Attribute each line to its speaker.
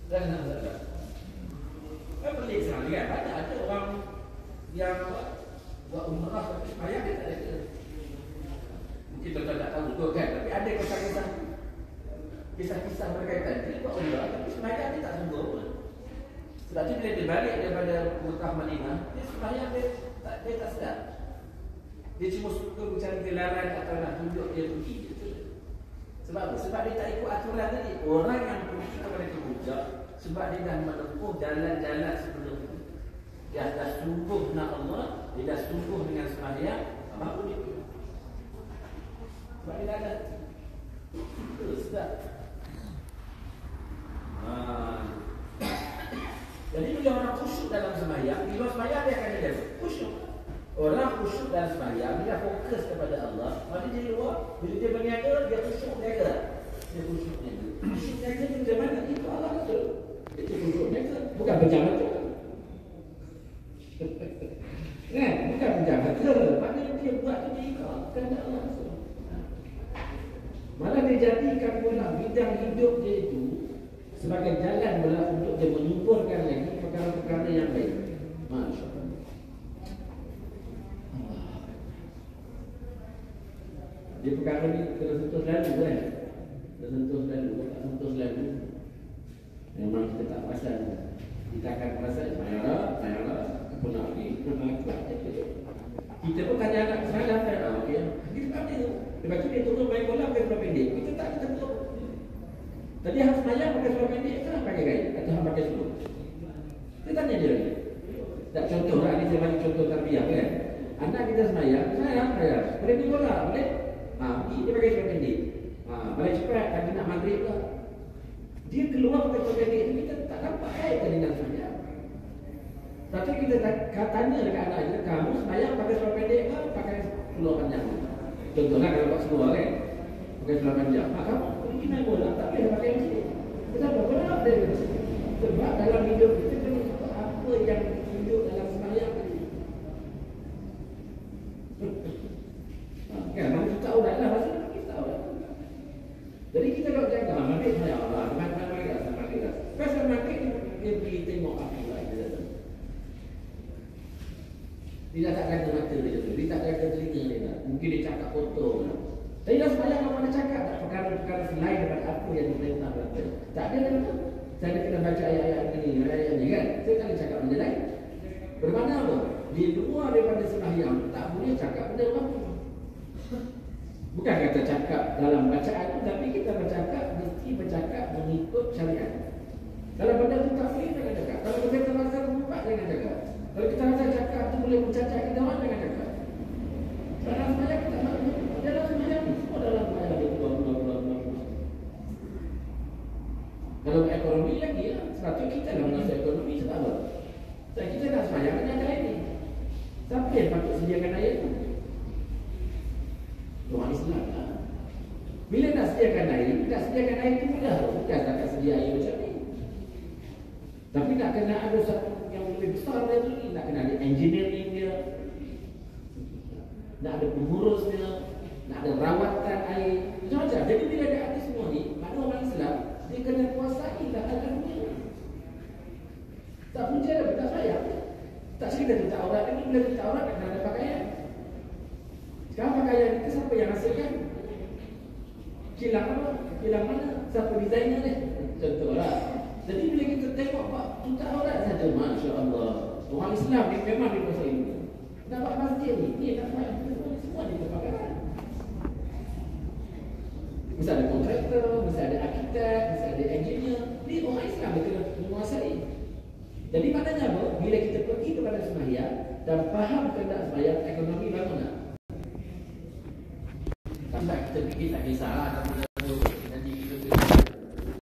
Speaker 1: Dan kan pelik sekali kan. Ada orang yang buat umrah tapi sembahyang dia tak ada. Mungkin tuan-tuan tak tahu tu kan. Tapi ada kisah-kisah berkaitan. Dia buat umrah tapi sembahyang dia tak sungguh pun. Sebab tu bila dia balik daripada Mekah Madinah, dia sembahyang dia tak sedap. Dia cuma suka mencari gelaran atau nak tunjuk dia pergi. Sebab apa? Sebab dia tak ikut aturan tadi. Orang yang pergi kepada kepuncak sebab dia dah menempuh jalan-jalan sebelum itu. Dia dah sungguh nak Allah, dia dah sungguh dengan sembahyang, baru dia pergi. Sebab dia dah ada. Itu sedap. Jadi bila orang khusyuk dalam sembahyang, bila sembahyang dia akan jadi khusyuk. Orang khusyuk dalam sembahyang, dia fokus kepada Allah. Maka dia luar, bila dia berniaga, dia khusyuk niaga. Dia khusyuk niaga. Khusyuk niaga itu macam mana? Itu Allah betul. Itu khusyuk niaga. Bukan berjalan betul. Kan? Bukan berjalan betul. Maknanya dia buat itu dia ikut kepada Allah betul. Malah dia jadikan pula bidang hidup dia itu sebagai jalan pula untuk dia menyuburkan lagi perkara-perkara yang baik. Masya Allah. Dia perkara ni kena sentuh selalu kan. Kena sentuh selalu. Tak sentuh selalu memang kita tak perasan. Kita akan perasan sayanglah apa nak pergi. Kita pun tanya anak semalam kan. Okay. Kita tak ada. Lepas tu dia turun main bola pakai seluar pendek. Kita tak ada tentu. Tadi hang semayang pakai seluar pendek, kenapa pakai kain? Atau hang pakai seluar? Kita tanya dia lagi. Tak contoh lah, ni saya bagi contoh tarbiyah kan. Anak kita semayang, saya boleh main bola, boleh? Pergi dia pakai seluar pendek. Balik cepat, lagi nak maghrib lah. Dia keluar pakai seluar pendek tu, kita tak nampak tadi nak semayang. Tapi kita tanya dekat anak kita, kamu semayang pakai seluar pendek ke pakai seluar panjang? Contohnya kalau buat seluar kan, pakai seluar panjang. Kamu pergi main bola, tak boleh pakai macam. Kenapa? Kenapa dia? Sebab dalam hidup kita kena ikut apa yang hidup dalam semayang tadi. Kan, mana kita tahu dah lah, masa kita tahu dah. Jadi kita kalau jaga, maghrib semayang Allah, maghrib sama maghrib. Pasal maghrib dia pergi tengok apa lah dia datang. Dia tak jaga mata dia tak jaga telinga dia. Mungkin dia cakap kotor lah. Tapi dah semayang apa nak cakap tak? Perkara-perkara selain daripada apa yang diperintah berapa. Tak ada lagi. Saya kena baca ayat-ayat ini kan. Saya tak boleh cakap benda lain. Bermakna apa? Di luar daripada sembahyang tak boleh cakap benda apa. Bukan kata cakap dalam bacaan tu, tapi kita bercakap mesti bercakap mengikut syariat. Kalau benda tu tak boleh, jangan cakap. Kalau kita rasa berubah, jangan cakap. Kalau kita rasa cakap tu boleh mencacat kita orang, jangan cakap. Dalam sembahyang kita tak boleh. Dalam sembahyang ni semua dalam sembahyang dia keluar. Kalau ekonomi lagi lah. Sebab tu kita lah mengasih ekonomi sebab apa? Sebab kita nak sembahyang dengan air ni. Siapa yang patut sediakan air tu? Orang Islam lah. Bila nak sediakan air tu mudah. Bukan tak sedia air macam ni. Tapi nak kena ada satu yang lebih besar dia tu ni. Nak kena ada engineering dia. Nak ada pengurusnya. Nak ada rawatan air. Macam-macam. Jadi bila dia ada semua ni, mana orang Islam, dia kena kuasai lah dunia. Tak punca dah, tak sayang. Tak cerita tutup aurat lagi. Bila tutup aurat tak kena ada pakaian. Sekarang pakaian itu siapa yang hasilkan? Kilang apa? Kilang mana? Siapa designer ni? Contohlah. Jadi bila kita tengok pak tutup aurat saja, Masya Allah. Orang Islam ni memang dia kuasai dunia. Nampak masjid ni tak sayang. Semua dia terpakaian. Mesti ada kontraktor, mesti ada arkitek, mesti ada engineer. Ni orang Islam dia kena menguasai. Jadi maknanya apa? Bila kita pergi kepada sembahyang dan faham kehendak sembahyang, ekonomi bangun tak? Tak kita pergi tak kisahlah.